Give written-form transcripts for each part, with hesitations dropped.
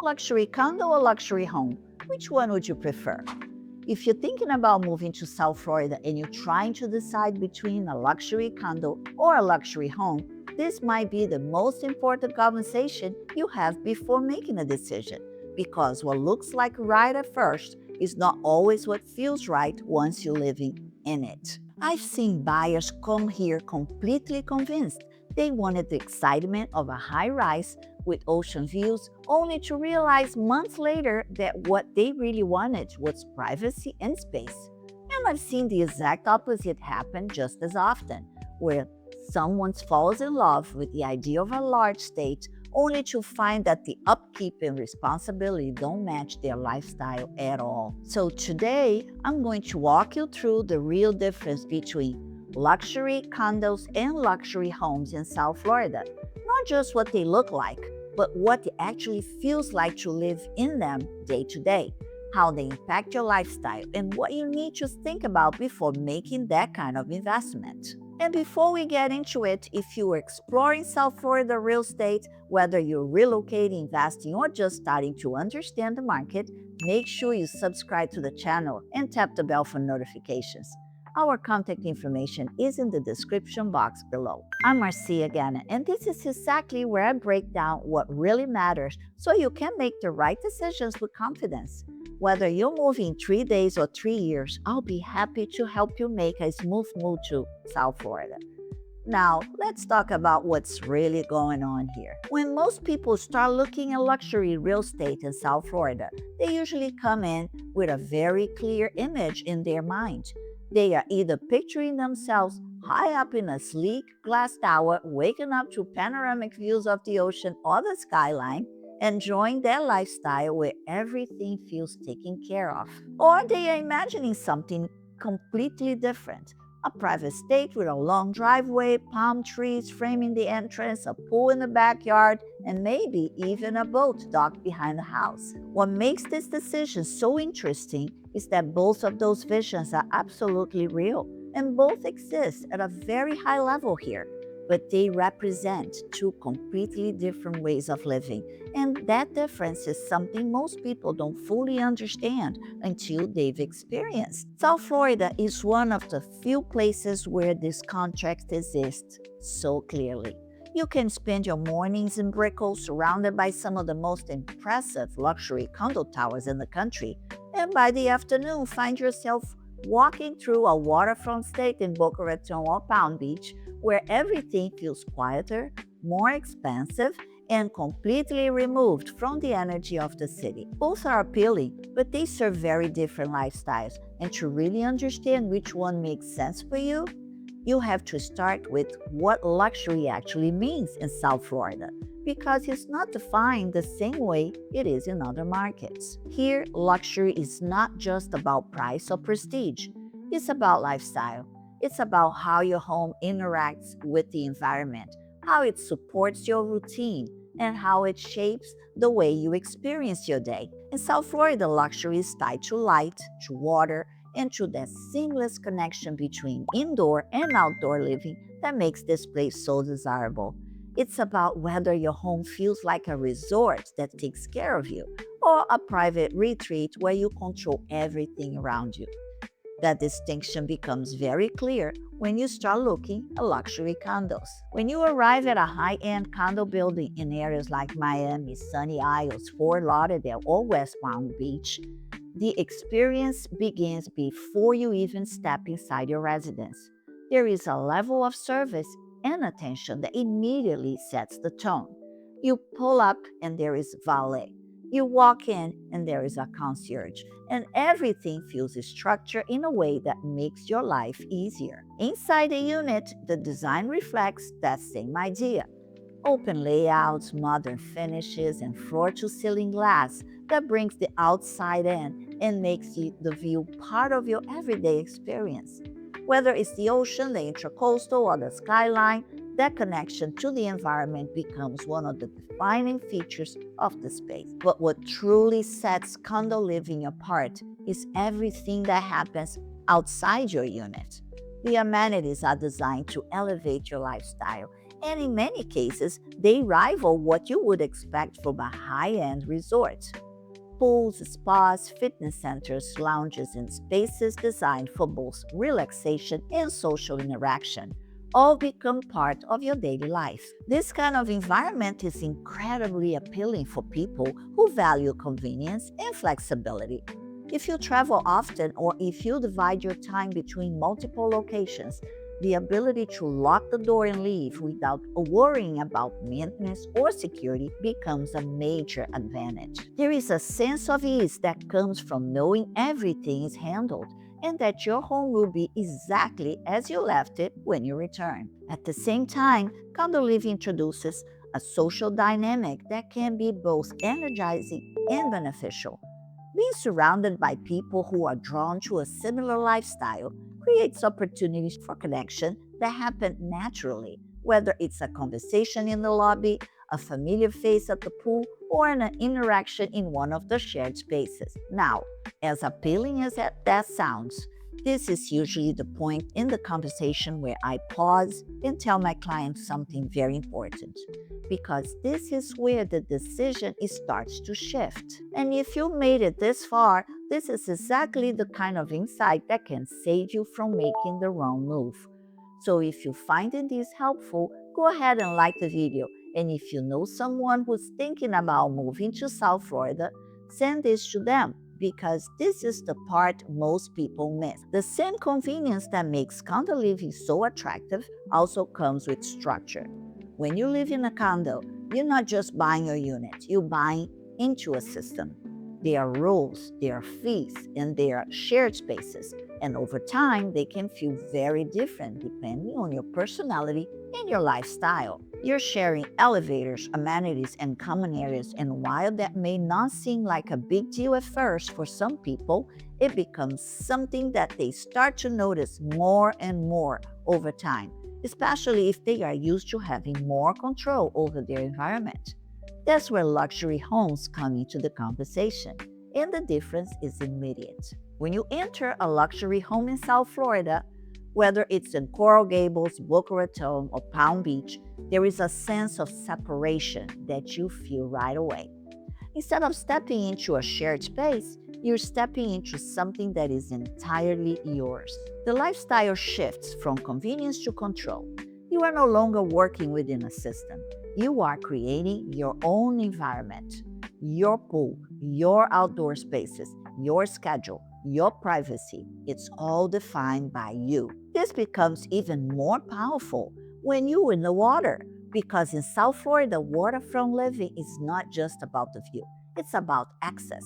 Luxury condo or luxury home? Which one would you prefer? If you're thinking about moving to South Florida and you're trying to decide between a luxury condo or a luxury home, this might be the most important conversation you have before making a decision, because what looks like right at first is not always what feels right once you're living in it. I've seen buyers come here completely convinced they wanted the excitement of a high rise with ocean views, only to realize months later that what they really wanted was privacy and space. And I've seen the exact opposite happen just as often, where someone falls in love with the idea of a large estate only to find that the upkeep and responsibility don't match their lifestyle at all. So today, I'm going to walk you through the real difference between luxury condos and luxury homes in South Florida. Not just what they look like, but what it actually feels like to live in them day to day, how they impact your lifestyle, and what you need to think about before making that kind of investment. And before we get into it, if you are exploring South Florida real estate, whether you're relocating, investing, or just starting to understand the market, make sure you subscribe to the channel and tap the bell for notifications. Our contact information is in the description box below. I'm Marcia again, and this is exactly where I break down what really matters so you can make the right decisions with confidence. Whether you're moving 3 days or 3 years, I'll be happy to help you make a smooth move to South Florida. Now, let's talk about what's really going on here. When most people start looking at luxury real estate in South Florida, they usually come in with a very clear image in their mind. They are either picturing themselves high up in a sleek glass tower, waking up to panoramic views of the ocean or the skyline, enjoying their lifestyle where everything feels taken care of. Or they are imagining something completely different. A private estate with a long driveway, palm trees framing the entrance, a pool in the backyard, and maybe even a boat docked behind the house. What makes this decision so interesting is that both of those visions are absolutely real, and both exist at a very high level here. But they represent two completely different ways of living, and that difference is something most people don't fully understand until they've experienced. South Florida is one of the few places where this contrast exists so clearly. You can spend your mornings in Brickell surrounded by some of the most impressive luxury condo towers in the country, and by the afternoon find yourself walking through a waterfront estate in Boca Raton or Palm Beach, where everything feels quieter, more expansive, and completely removed from the energy of the city. Both are appealing, but they serve very different lifestyles, and to really understand which one makes sense for you, you have to start with what luxury actually means in South Florida, because it's not defined the same way it is in other markets. Here, luxury is not just about price or prestige. It's about lifestyle. It's about how your home interacts with the environment, how it supports your routine, and how it shapes the way you experience your day. In South Florida, luxury is tied to light, to water, and to that seamless connection between indoor and outdoor living that makes this place so desirable. It's about whether your home feels like a resort that takes care of you, or a private retreat where you control everything around you. That distinction becomes very clear when you start looking at luxury condos. When you arrive at a high-end condo building in areas like Miami, Sunny Isles, Fort Lauderdale, or West Palm Beach, the experience begins before you even step inside your residence. There is a level of service and attention that immediately sets the tone. You pull up and there is valet. You walk in and there is a concierge, and everything feels structured in a way that makes your life easier. Inside the unit, the design reflects that same idea. Open layouts, modern finishes, and floor-to-ceiling glass that brings the outside in and makes the view part of your everyday experience. Whether it's the ocean, the intracoastal, or the skyline, that connection to the environment becomes one of the defining features of the space. But what truly sets condo living apart is everything that happens outside your unit. The amenities are designed to elevate your lifestyle, and in many cases, they rival what you would expect from a high-end resort. Pools, spas, fitness centers, lounges, and spaces designed for both relaxation and social interaction all become part of your daily life. This kind of environment is incredibly appealing for people who value convenience and flexibility. If you travel often or if you divide your time between multiple locations, the ability to lock the door and leave without worrying about maintenance or security becomes a major advantage. There is a sense of ease that comes from knowing everything is handled and that your home will be exactly as you left it when you return. At the same time, condo living introduces a social dynamic that can be both energizing and beneficial. Being surrounded by people who are drawn to a similar lifestyle creates opportunities for connection that happen naturally, whether it's a conversation in the lobby, a familiar face at the pool, or an interaction in one of the shared spaces. Now, as appealing as that sounds, this is usually the point in the conversation where I pause and tell my client something very important, because this is where the decision starts to shift. And if you made it this far, this is exactly the kind of insight that can save you from making the wrong move. So if you find this helpful, go ahead and like the video. And if you know someone who's thinking about moving to South Florida, send this to them, because this is the part most people miss. The same convenience that makes condo living so attractive also comes with structure. When you live in a condo, you're not just buying a unit, you're buying into a system. There are rules, there are fees, and there are shared spaces. And over time, they can feel very different depending on your personality and your lifestyle. You're sharing elevators, amenities, and common areas, and while that may not seem like a big deal at first for some people, it becomes something that they start to notice more and more over time, especially if they are used to having more control over their environment. That's where luxury homes come into the conversation, and the difference is immediate. When you enter a luxury home in South Florida, whether it's in Coral Gables, Boca Raton, or Palm Beach, there is a sense of separation that you feel right away. Instead of stepping into a shared space, you're stepping into something that is entirely yours. The lifestyle shifts from convenience to control. You are no longer working within a system. You are creating your own environment, your pool, your outdoor spaces, your schedule, your privacy. It's all defined by you. This becomes even more powerful when you're in the water, because in South Florida, waterfront living is not just about the view, it's about access.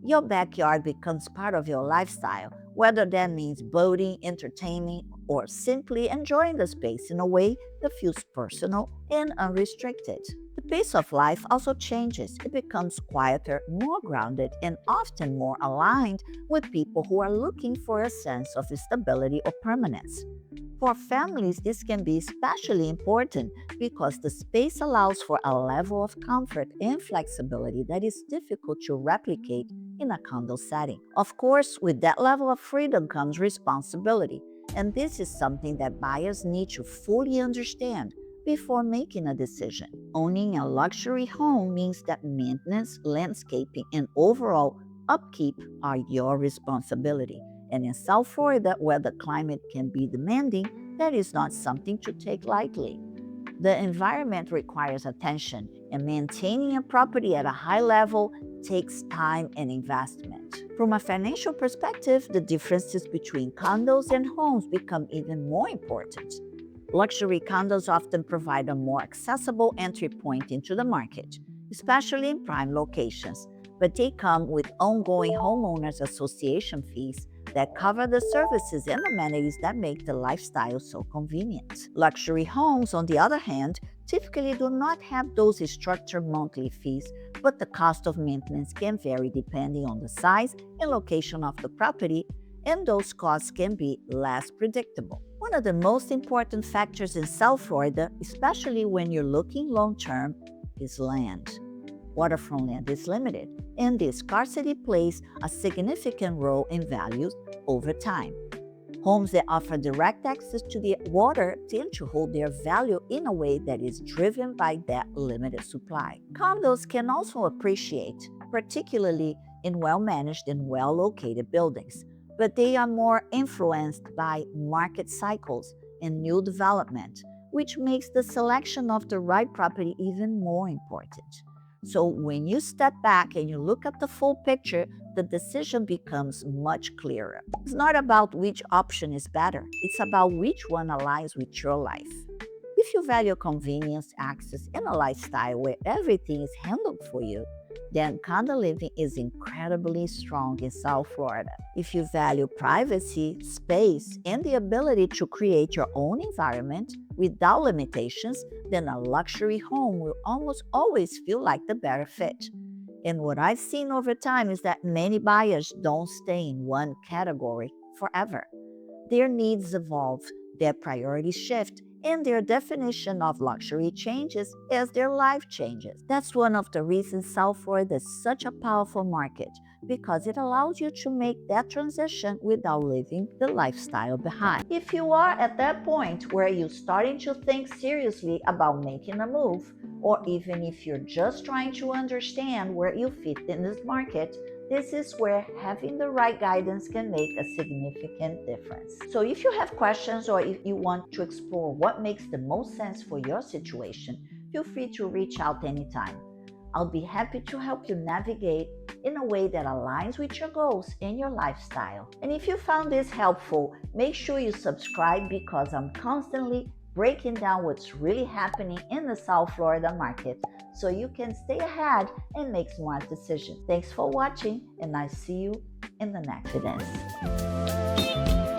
Your backyard becomes part of your lifestyle, whether that means boating, entertaining, or simply enjoying the space in a way that feels personal and unrestricted. The pace of life also changes. It becomes quieter, more grounded, and often more aligned with people who are looking for a sense of stability or permanence. For families, this can be especially important because the space allows for a level of comfort and flexibility that is difficult to replicate in a condo setting. Of course, with that level of freedom comes responsibility, and this is something that buyers need to fully understand before making a decision. Owning a luxury home means that maintenance, landscaping, and overall upkeep are your responsibility. And in South Florida, where the climate can be demanding, that is not something to take lightly. The environment requires attention, and maintaining a property at a high level takes time and investment. From a financial perspective, the differences between condos and homes become even more important. Luxury condos often provide a more accessible entry point into the market, especially in prime locations, but they come with ongoing homeowners association fees that cover the services and amenities that make the lifestyle so convenient. Luxury homes, on the other hand, typically do not have those structured monthly fees, but the cost of maintenance can vary depending on the size and location of the property, and those costs can be less predictable. One of the most important factors in South Florida, especially when you're looking long-term, is land. Waterfront land is limited, and this scarcity plays a significant role in values over time. Homes that offer direct access to the water tend to hold their value in a way that is driven by that limited supply. Condos can also appreciate, particularly in well-managed and well-located buildings, but they are more influenced by market cycles and new development, which makes the selection of the right property even more important. So when you step back and you look at the full picture, the decision becomes much clearer. It's not about which option is better, it's about which one aligns with your life. If you value convenience, access, and a lifestyle where everything is handled for you, then condo living is incredibly strong in South Florida. If you value privacy, space, and the ability to create your own environment without limitations, then a luxury home will almost always feel like the better fit. And what I've seen over time is that many buyers don't stay in one category forever. Their needs evolve, their priorities shift, and their definition of luxury changes as their life changes. That's one of the reasons South Florida is such a powerful market, because it allows you to make that transition without leaving the lifestyle behind. If you are at that point where you're starting to think seriously about making a move, or even if you're just trying to understand where you fit in this market, this is where having the right guidance can make a significant difference. So if you have questions or if you want to explore what makes the most sense for your situation, feel free to reach out anytime. I'll be happy to help you navigate in a way that aligns with your goals and your lifestyle. And if you found this helpful, make sure you subscribe, because I'm constantly breaking down what's really happening in the South Florida market so you can stay ahead and make smart decisions. Thanks for watching, and I see you in the next evidence.